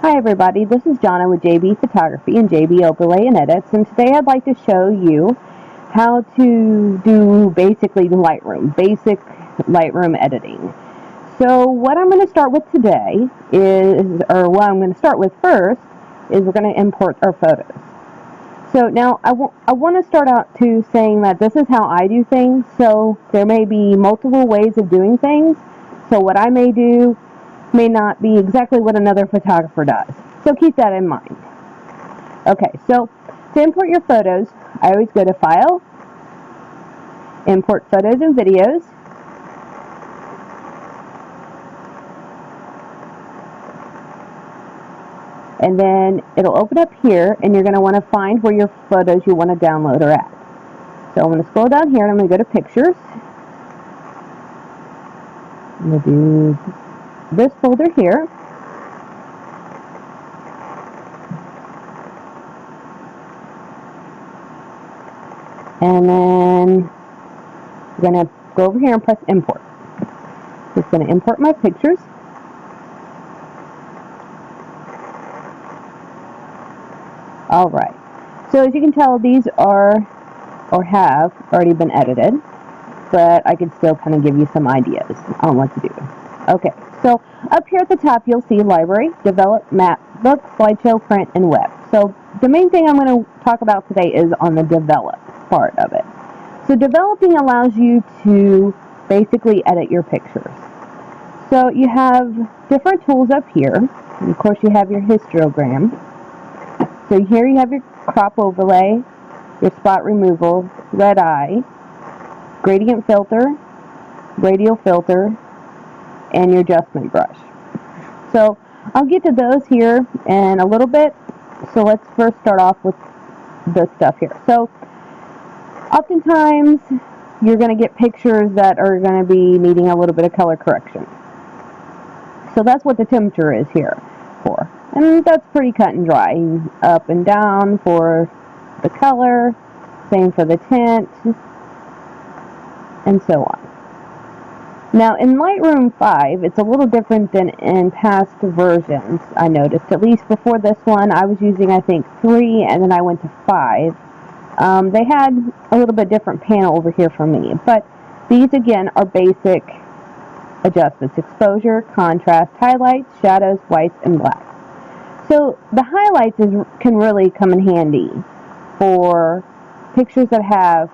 Hi everybody, this is Jonna with JB Photography and JB Overlay and Edits, and today I'd like to show you how to do basically basic Lightroom editing. So what I'm going to start with today is, or what I'm going to start with first, is we're going to import our photos. So now I want to start out to saying that this is how I do things, so there may be multiple ways of doing things, so what I may do may not be exactly what another photographer does. So keep that in mind. Okay, so to import your photos, I always go to File, Import Photos and Videos, and then it'll open up here, and you're going to want to find where your photos you want to download are at. So I'm going to scroll down here, and I'm going to go to Pictures. I'm going to do this folder here. And then I'm going to go over here and press Import. It's going to import my pictures. Alright, so as you can tell, these are or have already been edited, but I could still kind of give you some ideas on what to do. Okay, so up here at the top you'll see Library, Develop, Map, Book, Slideshow, Print, and Web. So the main thing I'm going to talk about today is on the Develop part of it. So developing allows you to basically edit your pictures. So you have different tools up here, and of course you have your histogram. So here you have your crop overlay, your spot removal, red eye, gradient filter, radial filter, and your adjustment brush. So I'll get to those here in a little bit. So let's first start off with this stuff here. So oftentimes you're going to get pictures that are going to be needing a little bit of color correction. So that's what the temperature is here for. And that's pretty cut and dry. Up and down for the color, same for the tint, and so on. Now in Lightroom 5, it's a little different than in past versions, I noticed. At least before this one, I was using, I think, 3, and then I went to 5. They had a little bit different panel over here for me, but these again are basic adjustments: exposure, contrast, highlights, shadows, whites, and blacks. So the highlights can really come in handy for pictures that have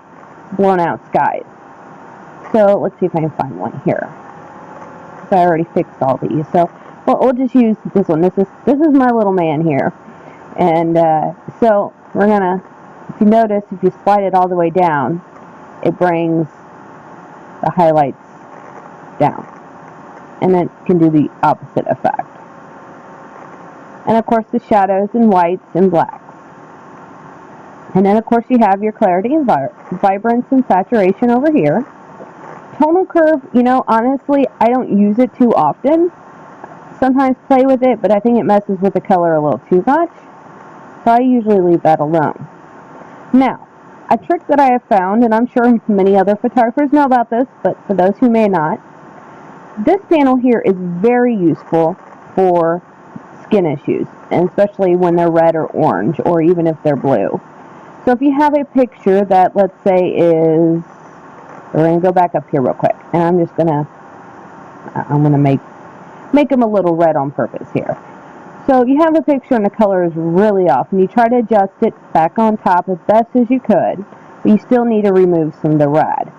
blown out skies. So let's see if I can find one here. So I already fixed all these. So we'll just use this one. This is my little man here. And so we're gonna, if you notice, if you slide it all the way down, it brings the highlights down. And then it can do the opposite effect. And of course the shadows and whites and blacks. And then of course you have your clarity and vibrance and saturation over here. Tonal curve, you know, honestly, I don't use it too often. Sometimes play with it, but I think it messes with the color a little too much. So I usually leave that alone. Now, a trick that I have found, and I'm sure many other photographers know about this, but for those who may not, this panel here is very useful for skin issues, and especially when they're red or orange, or even if they're blue. So if you have a picture that, let's say, is, we're going to go back up here real quick, and I'm going to make them a little red on purpose here. So you have a picture and the color is really off, and you try to adjust it back on top as best as you could, but you still need to remove some of the red.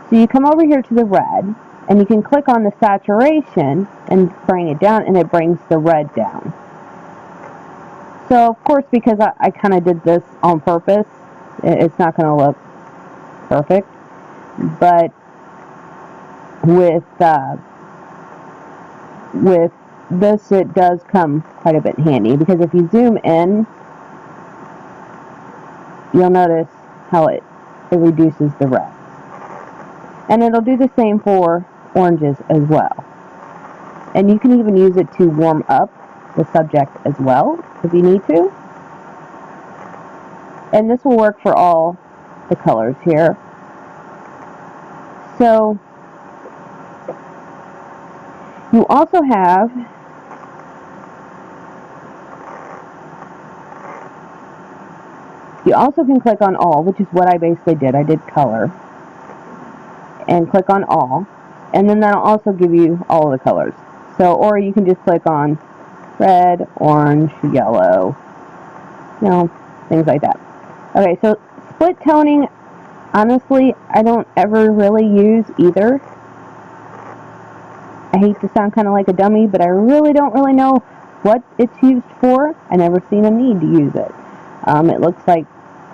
So you come over here to the red, and you can click on the saturation and bring it down, and it brings the red down. So of course, because I kind of did this on purpose, it's not going to look perfect. But with this, it does come quite a bit handy, because if you zoom in, you'll notice how it reduces the reds. And it'll do the same for oranges as well. And you can even use it to warm up the subject as well, if you need to. And this will work for all the colors here. So you also have You also can click on all, which is what I basically did. I did color. And click on all. And then that'll also give you all of the colors. So, or you can just click on red, orange, yellow, things like that. Okay, so split toning, honestly, I don't ever really use either. I hate to sound kind of like a dummy, but I really don't really know what it's used for. I never seen a need to use it. It looks like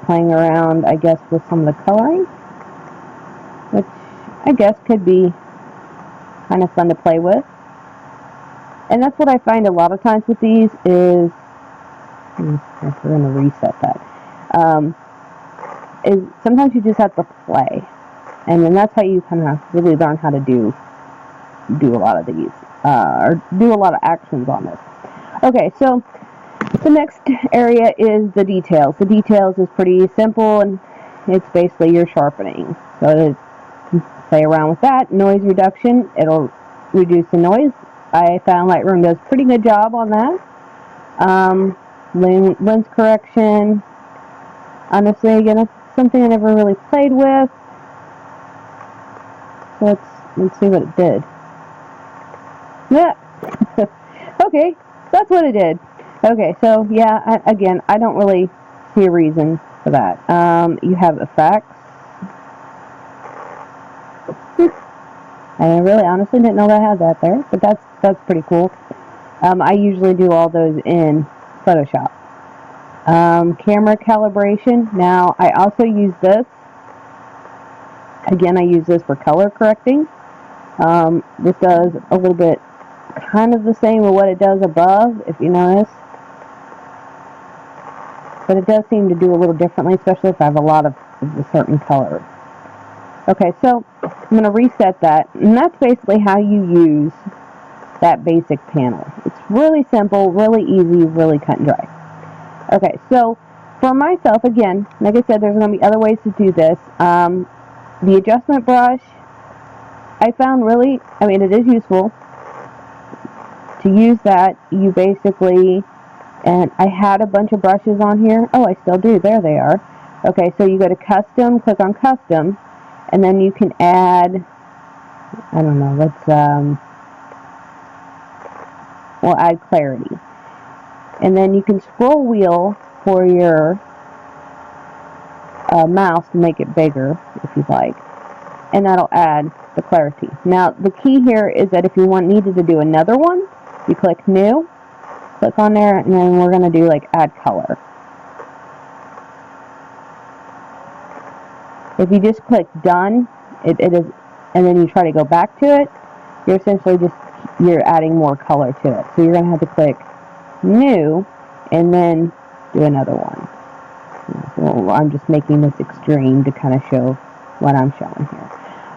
playing around, I guess, with some of the coloring, which I guess could be kind of fun to play with. And that's what I find a lot of times with these is, we're going to reset that, is sometimes you just have to play. And then that's how you kind of really learn how to do a lot of these, or do a lot of actions on this. Okay, so the next area is the details. The details is pretty simple, and it's basically your sharpening. So to play around with that, noise reduction, it'll reduce the noise. I found Lightroom does a pretty good job on that. Lens correction, honestly, again, it's something I never really played with. So let's see what it did. Yeah. Okay, that's what it did. Okay, so yeah, again, I don't really see a reason for that. You have effects. I really honestly didn't know that I had that there, but that's pretty cool. I usually do all those in Photoshop. Camera calibration. Now, I also use this. Again, I use this for color correcting. This does a little bit kind of the same with what it does above, if you notice. But it does seem to do a little differently, especially if I have a lot of a certain color. Okay, so I'm going to reset that, and that's basically how you use that basic panel. It's really simple, really easy, really cut and dry. Okay, so for myself, again, like I said, there's going to be other ways to do this. The adjustment brush, I found really, it is useful to use that. You basically, and I had a bunch of brushes on here. Oh, I still do. There they are. Okay, so you go to custom, click on custom, and then you can add, I don't know, we'll add clarity. And then you can scroll wheel for your mouse to make it bigger, if you'd like. And that'll add the clarity. Now, the key here is that if you needed to do another one, you click new, click on there, and then we're going to do like add color. If you just click done, it is, and then you try to go back to it, you're essentially you're adding more color to it. So you're going to have to click new, and then do another one. So I'm just making this extreme to kind of show what I'm showing here.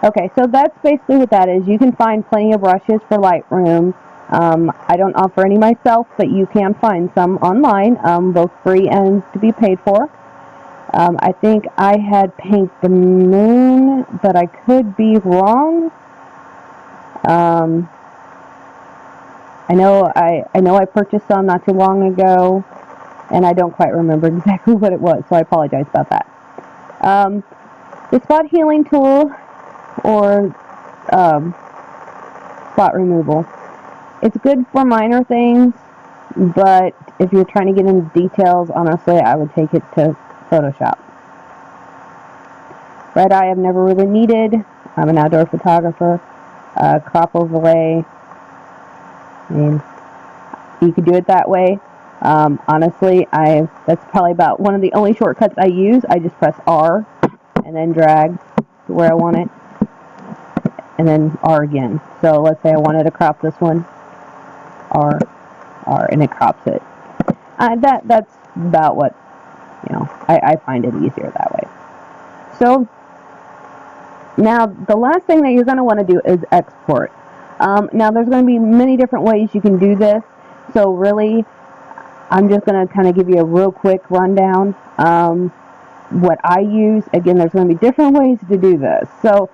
Okay, so that's basically what that is. You can find plenty of brushes for Lightroom. I don't offer any myself, but you can find some online, both free and to be paid for. I think I had Paint the Moon, but I could be wrong. I know I purchased some not too long ago, and I don't quite remember exactly what it was, so I apologize about that. The spot healing tool, or spot removal, it's good for minor things, but if you're trying to get into details, honestly, I would take it to Photoshop. Red eye I've never really needed. I'm an outdoor photographer. Crop overlay. You could do it that way. Honestly, that's probably about one of the only shortcuts I use. I just press R and then drag to where I want it, and then R again. So let's say I wanted to crop this one, R, and it crops it. That's about what, I find it easier that way. So now the last thing that you're going to want to do is export. Now there's going to be many different ways you can do this. So really, I'm just going to kind of give you a real quick rundown. What I use, again, there's going to be different ways to do this. So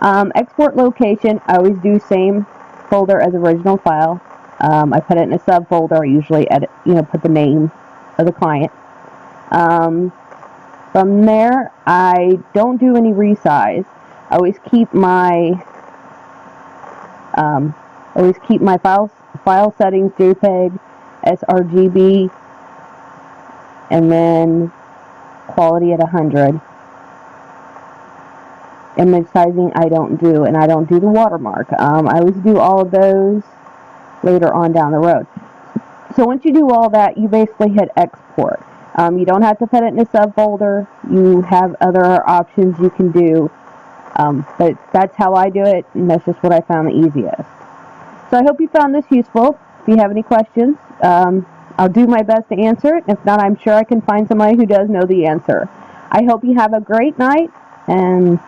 export location, I always do same folder as original file. I put it in a subfolder. I usually edit, put the name of the client. From there, I don't do any resize. I always keep my file settings JPEG, sRGB, and then quality at 100. Image sizing I don't do, and I don't do the watermark. I always do all of those later on down the road. So once you do all that, you basically hit export. You don't have to put it in a subfolder. You have other options you can do, but that's how I do it, and that's just what I found the easiest. So I hope you found this useful. If you have any questions, I'll do my best to answer it. If not, I'm sure I can find somebody who does know the answer. I hope you have a great night, and